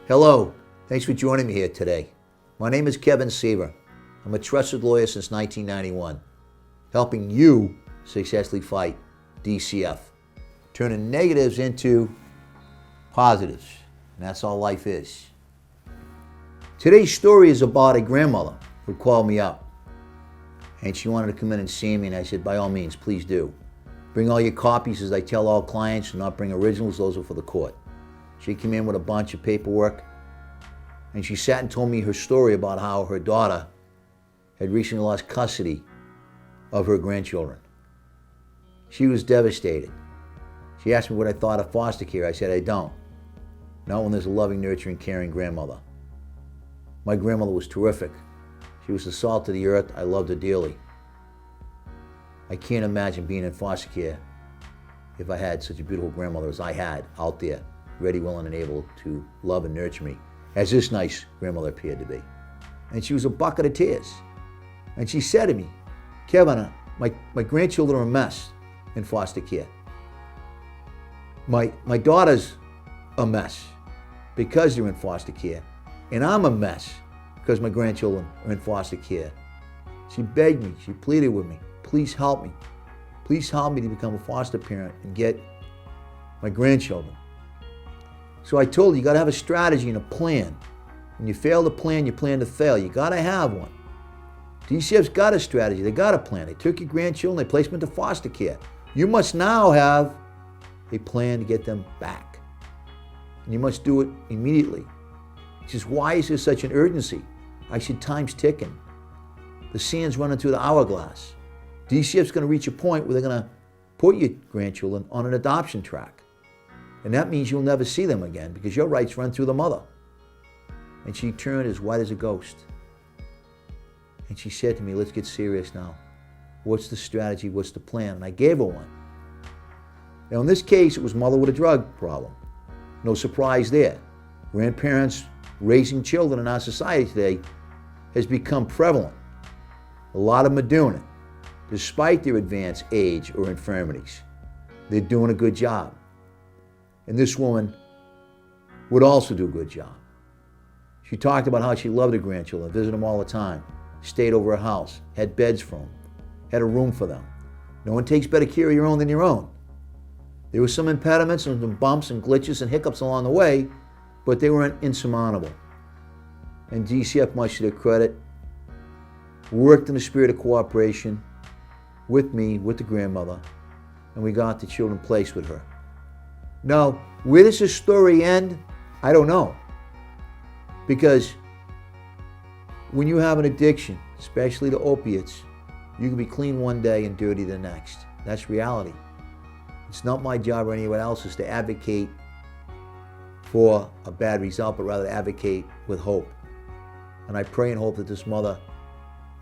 Hello, thanks for joining me here today. My name is Kevin Seaver. I'm a trusted lawyer since 1991, helping you successfully fight DCF, turning negatives into positives, and that's all life is. Today's story is about a grandmother who called me up, and she wanted to come in and see me, and I said, by all means, please do. Bring all your copies, as I tell all clients, and not bring originals, those are for the court. She came in with a bunch of paperwork, and she sat and told me her story about how her daughter had recently lost custody of her grandchildren. She was devastated. She asked me what I thought of foster care. I said, I don't. Not when there's a loving, nurturing, caring grandmother. My grandmother was terrific. She was the salt of the earth. I loved her dearly. I can't imagine being in foster care if I had such a beautiful grandmother as I had out there, ready, willing, and able to love and nurture me, as this nice grandmother appeared to be. And she was a bucket of tears. And she said to me, Kevin, my grandchildren are a mess in foster care. My daughter's a mess because they're in foster care. And I'm a mess because my grandchildren are in foster care. She begged me, she pleaded with me, please help me. Please help me to become a foster parent and get my grandchildren. So I told her, you gotta have a strategy and a plan. When you fail to plan, you plan to fail. You gotta have one. DCF's got a strategy, they got a plan. They took your grandchildren, they placed them into foster care. You must now have a plan to get them back. And you must do it immediately. She says, why is there such an urgency? I said, time's ticking. The sand's running through the hourglass. DCF's gonna reach a point where they're gonna put your grandchildren on an adoption track. And that means you'll never see them again because your rights run through the mother. And she turned as white as a ghost. And she said to me, let's get serious now. What's the strategy? What's the plan? And I gave her one. Now in this case, it was mother with a drug problem. No surprise there. Grandparents raising children in our society today has become prevalent. A lot of them are doing it. Despite their advanced age or infirmities, they're doing a good job. And this woman would also do a good job. She talked about how she loved her grandchildren, visited them all the time, stayed over her house, had beds for them, had a room for them. No one takes better care of your own than your own. There were some impediments and some bumps and glitches and hiccups along the way, but they weren't insurmountable. And DCF, much to their credit, worked in a spirit of cooperation with me, with the grandmother, and we got the children placed with her. Now, where does this story end? I don't know. Because when you have an addiction, especially to opiates, you can be clean one day and dirty the next. That's reality. It's not my job or anyone else's to advocate for a bad result, but rather to advocate with hope. And I pray and hope that this mother,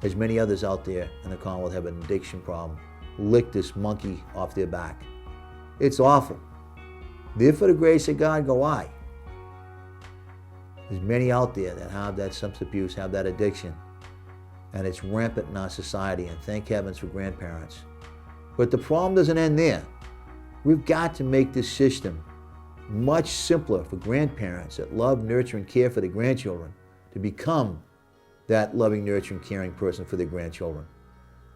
as many others out there in the Commonwealth have an addiction problem, lick this monkey off their back. It's awful. There for the grace of God go I. There's many out there that have that substance abuse, have that addiction, and it's rampant in our society, and thank heavens for grandparents. But the problem doesn't end there. We've got to make this system much simpler for grandparents that love, nurture, and care for their grandchildren to become that loving, nurturing, caring person for their grandchildren.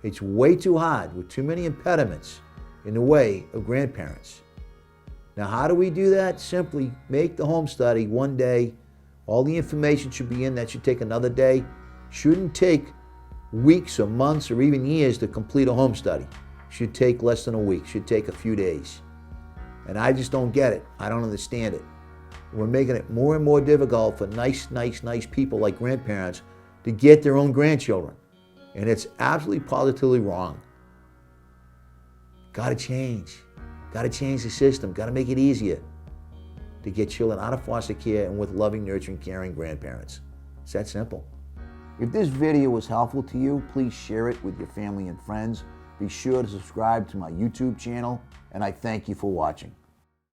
It's way too hard with too many impediments in the way of grandparents. Now, how do we do that? Simply make the home study one day. All the information should be in. That should take another day. Shouldn't take weeks or months or even years to complete a home study. Should take less than a week. Should take a few days. And I just don't get it. I don't understand it. We're making it more and more difficult for nice people like grandparents to get their own grandchildren. And it's absolutely positively wrong. Gotta change. Gotta change the system. Gotta make it easier to get children out of foster care and with loving, nurturing, caring grandparents. It's that simple. If this video was helpful to you, please share it with your family and friends. Be sure to subscribe to my YouTube channel, and I thank you for watching.